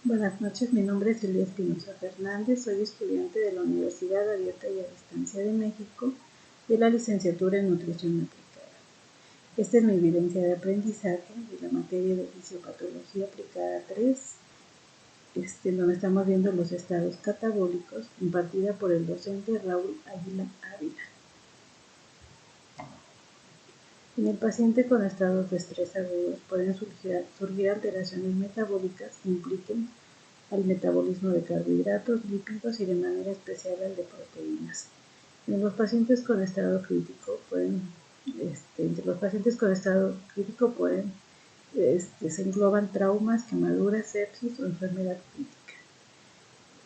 Buenas noches, mi nombre es Silvia Espinosa Fernández, soy estudiante de la Universidad Abierta y a Distancia de México de la licenciatura en Nutrición Aplicada. Esta es mi vivencia de aprendizaje de la materia de Fisiopatología Aplicada 3, donde estamos viendo los estados catabólicos, impartida por el docente Raúl Águila Ávila. En el paciente con estados de estrés agudos pueden surgir alteraciones metabólicas que impliquen al metabolismo de carbohidratos, lípidos y de manera especial al de proteínas. En los pacientes con estado crítico se engloban traumas, quemaduras, sepsis o enfermedad crítica.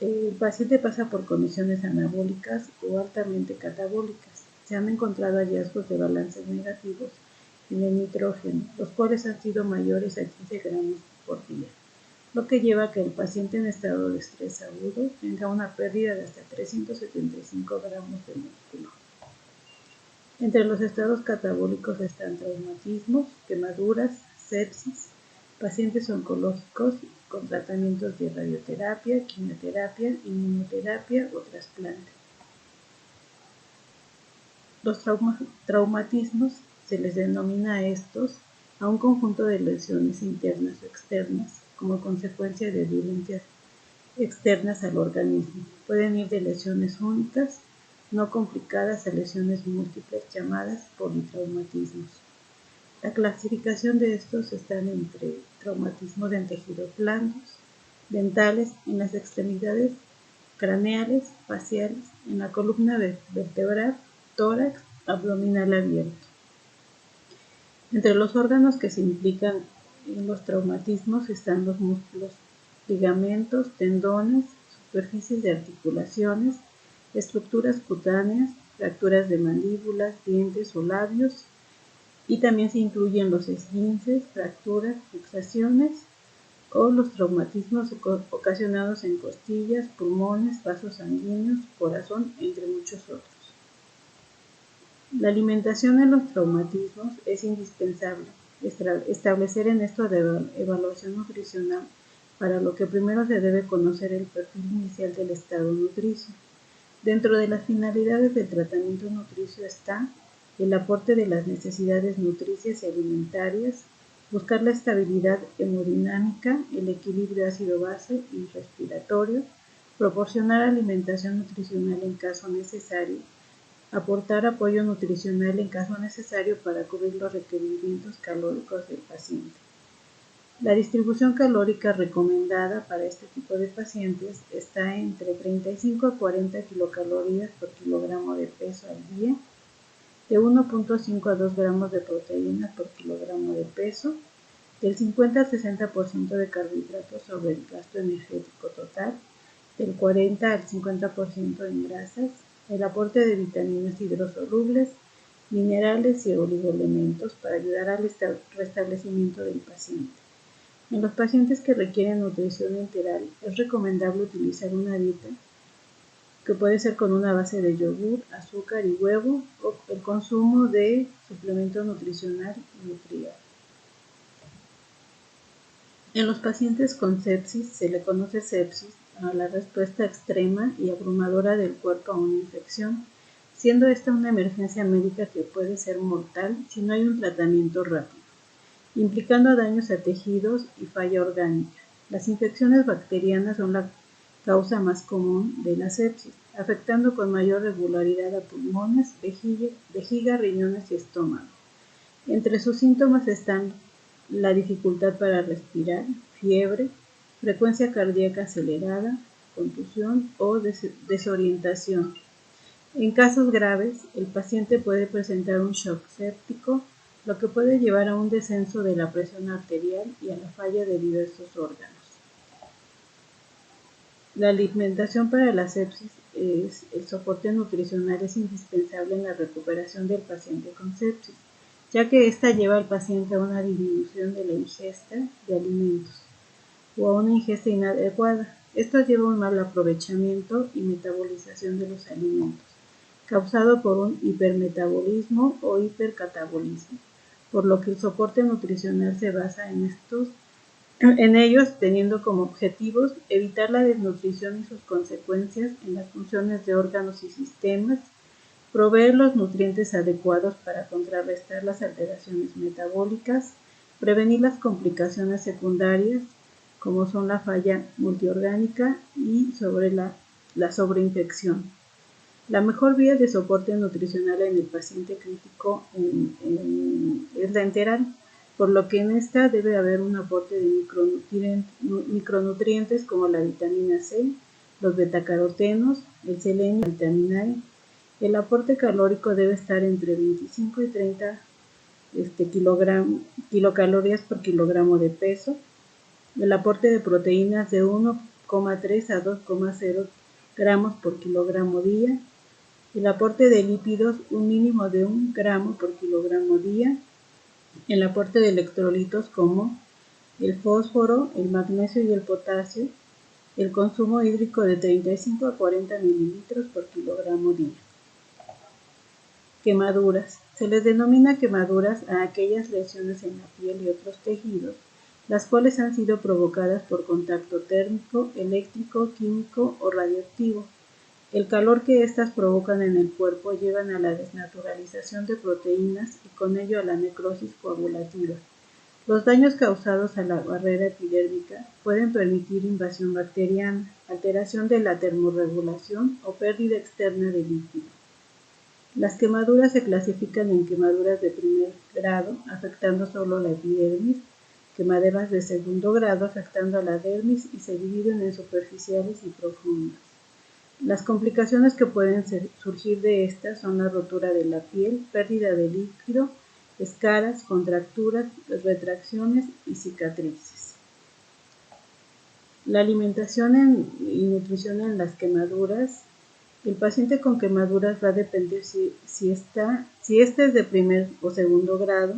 El paciente pasa por condiciones anabólicas o altamente catabólicas. Se han encontrado hallazgos de balances negativos en el nitrógeno, los cuales han sido mayores a 15 gramos por día, lo que lleva a que el paciente en estado de estrés agudo tenga una pérdida de hasta 375 gramos de músculo. Entre los estados catabólicos están traumatismos, quemaduras, sepsis, pacientes oncológicos con tratamientos de radioterapia, quimioterapia, inmunoterapia o trasplante. Los traumatismos se les denomina a estos a un conjunto de lesiones internas o externas como consecuencia de violencias externas al organismo. Pueden ir de lesiones únicas, no complicadas, a lesiones múltiples llamadas politraumatismos. La clasificación de estos están entre traumatismos en tejidos blandos, dentales, en las extremidades craneales, faciales, en la columna vertebral, tórax, abdominal abierto. Entre los órganos que se implican en los traumatismos están los músculos, ligamentos, tendones, superficies de articulaciones, estructuras cutáneas, fracturas de mandíbulas, dientes o labios, y también se incluyen los esguinces, fracturas, luxaciones o los traumatismos ocasionados en costillas, pulmones, vasos sanguíneos, corazón, entre muchos otros. La alimentación en los traumatismos es indispensable. Establecer en esto de evaluación nutricional, para lo que primero se debe conocer el perfil inicial del estado nutricio. Dentro de las finalidades del tratamiento nutricio está el aporte de las necesidades nutricias y alimentarias, buscar la estabilidad hemodinámica, el equilibrio ácido-base y respiratorio, proporcionar alimentación nutricional en caso necesario, aportar apoyo nutricional en caso necesario para cubrir los requerimientos calóricos del paciente. La distribución calórica recomendada para este tipo de pacientes está entre 35 a 40 kilocalorías por kilogramo de peso al día, de 1.5 a 2 gramos de proteína por kilogramo de peso, del 50 al 60% de carbohidratos sobre el gasto energético total, del 40 al 50% en grasas, el aporte de vitaminas hidrosolubles, minerales y oligoelementos para ayudar al restablecimiento del paciente. En los pacientes que requieren nutrición enteral es recomendable utilizar una dieta que puede ser con una base de yogur, azúcar y huevo, o el consumo de suplemento nutricional Nutrial. En los pacientes con sepsis se le conoce sepsis a la respuesta extrema y abrumadora del cuerpo a una infección, siendo esta una emergencia médica que puede ser mortal si no hay un tratamiento rápido, implicando daños a tejidos y falla orgánica. Las infecciones bacterianas son la causa más común de la sepsis, afectando con mayor regularidad a pulmones, vejiga, riñones y estómago. Entre sus síntomas están la dificultad para respirar, fiebre, frecuencia cardíaca acelerada, contusión o desorientación. En casos graves, el paciente puede presentar un shock séptico, lo que puede llevar a un descenso de la presión arterial y a la falla de diversos órganos. La alimentación para la sepsis, el soporte nutricional es indispensable en la recuperación del paciente con sepsis, ya que ésta lleva al paciente a una disminución de la ingesta de alimentos o a una ingesta inadecuada. Esto lleva a un mal aprovechamiento y metabolización de los alimentos, causado por un hipermetabolismo o hipercatabolismo, por lo que el soporte nutricional se basa en estos en ellos teniendo como objetivos evitar la desnutrición y sus consecuencias en las funciones de órganos y sistemas, proveer los nutrientes adecuados para contrarrestar las alteraciones metabólicas, prevenir las complicaciones secundarias, como son la falla multiorgánica y la sobreinfección. La mejor vía de soporte nutricional en el paciente crítico es la enteral, por lo que en esta debe haber un aporte de micronutrientes como la vitamina C, los betacarotenos, el selenio y la vitamina E. El aporte calórico debe estar entre 25 y 30 kilocalorías por kilogramo de peso. El aporte de proteínas de 1,3 a 2,0 gramos por kilogramo día. El aporte de lípidos un mínimo de 1 gramo por kilogramo día. El aporte de electrolitos como el fósforo, el magnesio y el potasio. El consumo hídrico de 35 a 40 mililitros por kilogramo día. Quemaduras. Se les denomina quemaduras a aquellas lesiones en la piel y otros tejidos, las cuales han sido provocadas por contacto térmico, eléctrico, químico o radioactivo. El calor que éstas provocan en el cuerpo llevan a la desnaturalización de proteínas y con ello a la necrosis coagulativa. Los daños causados a la barrera epidérmica pueden permitir invasión bacteriana, alteración de la termorregulación o pérdida externa de líquido. Las quemaduras se clasifican en quemaduras de primer grado, afectando solo la epidermis, quemaduras de segundo grado, afectando a la dermis y se dividen en superficiales y profundas. Las complicaciones que pueden surgir de estas son la rotura de la piel, pérdida de líquido, escaras, contracturas, retracciones y cicatrices. La alimentación y nutrición en las quemaduras. El paciente con quemaduras va a depender si esta es de primer o segundo grado,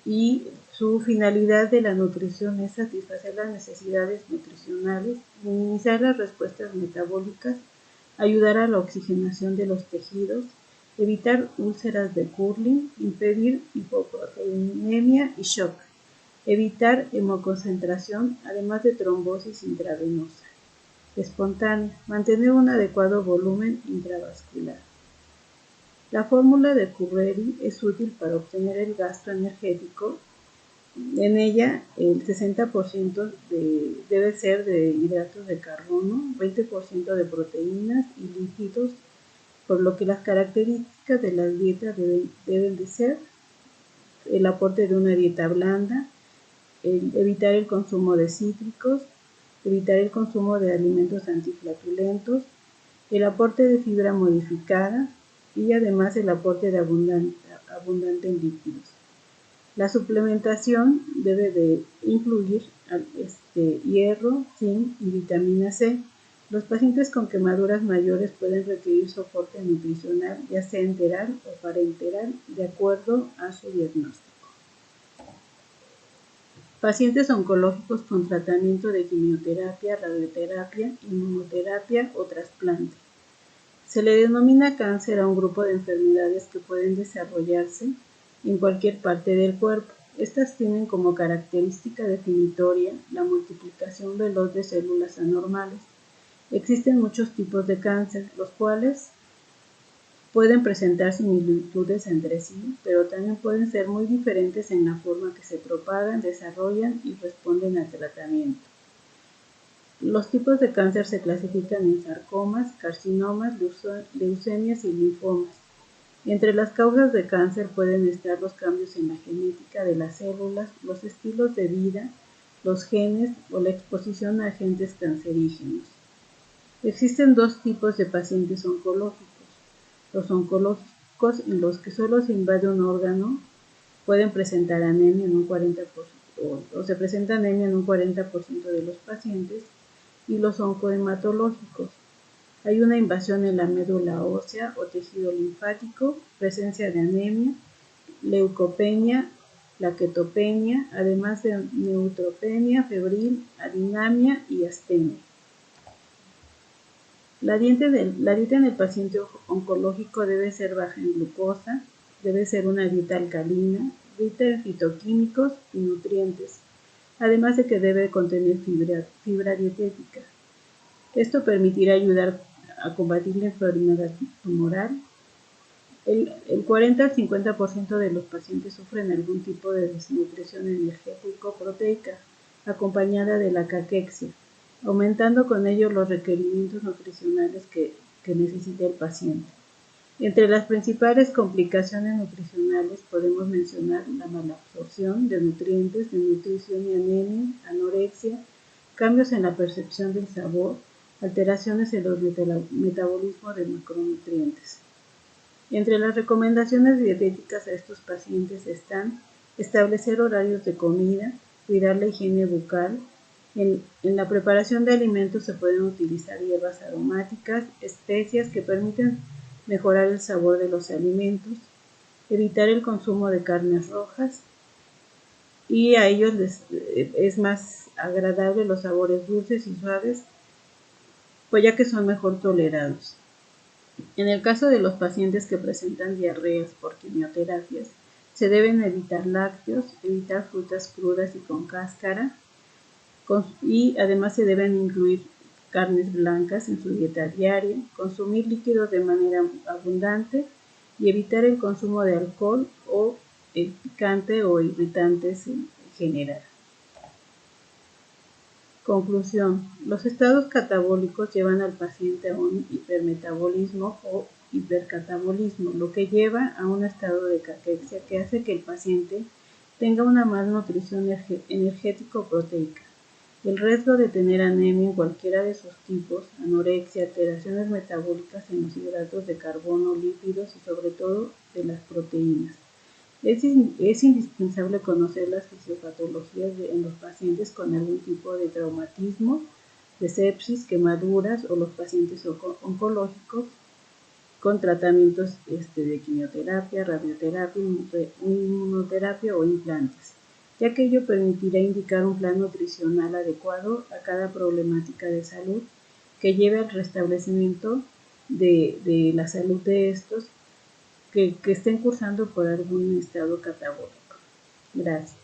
y su finalidad de la nutrición es satisfacer las necesidades nutricionales, minimizar las respuestas metabólicas, ayudar a la oxigenación de los tejidos, evitar úlceras de Curling, impedir hipoproteinemia y shock, evitar hemoconcentración, además de trombosis intravenosa. Espontánea, mantener un adecuado volumen intravascular. La fórmula de Curreri es útil para obtener el gasto energético. En ella, el 60% debe ser de hidratos de carbono, 20% de proteínas y lípidos, por lo que las características de las dietas deben de ser el aporte de una dieta blanda, evitar el consumo de cítricos, evitar el consumo de alimentos antiflatulentos, el aporte de fibra modificada y además el aporte de abundante en líquidos. La suplementación debe de incluir hierro, zinc y vitamina C. Los pacientes con quemaduras mayores pueden requerir soporte nutricional, ya sea enteral o parenteral, de acuerdo a su diagnóstico. Pacientes oncológicos con tratamiento de quimioterapia, radioterapia, inmunoterapia o trasplante. Se le denomina cáncer a un grupo de enfermedades que pueden desarrollarse en cualquier parte del cuerpo. Estas tienen como característica definitoria la multiplicación veloz de células anormales. Existen muchos tipos de cáncer, los cuales pueden presentar similitudes entre sí, pero también pueden ser muy diferentes en la forma que se propagan, desarrollan y responden al tratamiento. Los tipos de cáncer se clasifican en sarcomas, carcinomas, leucemias y linfomas. Entre las causas de cáncer pueden estar los cambios en la genética de las células, los estilos de vida, los genes o la exposición a agentes cancerígenos. Existen dos tipos de pacientes oncológicos. Los oncológicos, en los que solo se invade un órgano, pueden presentar anemia en un 40% o se presenta anemia en un 40% de los pacientes, y los oncohematológicos. Hay una invasión en la médula ósea o tejido linfático, presencia de anemia, leucopenia, plaquetopenia, además de neutropenia febril, adinamia y astenia. La dieta en el paciente oncológico debe ser baja en glucosa, debe ser una dieta alcalina, rica en fitoquímicos y nutrientes. además de que debe contener fibra dietética. Esto permitirá ayudar a combatir la enfermedad tumoral. El 40 al 50% de los pacientes sufren algún tipo de desnutrición energético-proteica, acompañada de la caquexia, aumentando con ello los requerimientos nutricionales que necesita el paciente. Entre las principales complicaciones nutricionales podemos mencionar la malabsorción de nutrientes, desnutrición y anemia, anorexia, cambios en la percepción del sabor, alteraciones en los metabolismos de macronutrientes. Entre las recomendaciones dietéticas a estos pacientes están establecer horarios de comida, cuidar la higiene bucal. En la preparación de alimentos se pueden utilizar hierbas aromáticas, especias que permiten mejorar el sabor de los alimentos, evitar el consumo de carnes rojas, y a ellos les es más agradable los sabores dulces y suaves, pues ya que son mejor tolerados. En el caso de los pacientes que presentan diarreas por quimioterapias, se deben evitar lácteos, evitar frutas crudas y con cáscara, y además se deben incluir carnes blancas en su dieta diaria, consumir líquidos de manera abundante y evitar el consumo de alcohol o el picante o irritantes en general. Conclusión: los estados catabólicos llevan al paciente a un hipermetabolismo o hipercatabolismo, lo que lleva a un estado de caquexia que hace que el paciente tenga una malnutrición energético-proteica. El riesgo de tener anemia en cualquiera de sus tipos, anorexia, alteraciones metabólicas en los hidratos de carbono, lípidos y sobre todo de las proteínas. Es indispensable conocer las fisiopatologías en los pacientes con algún tipo de traumatismo, de sepsis, quemaduras o los pacientes oncológicos con tratamientos de quimioterapia, radioterapia, inmunoterapia o implantes, ya que ello permitirá indicar un plan nutricional adecuado a cada problemática de salud que lleve al restablecimiento de la salud de estos que estén cursando por algún estado catabólico. Gracias.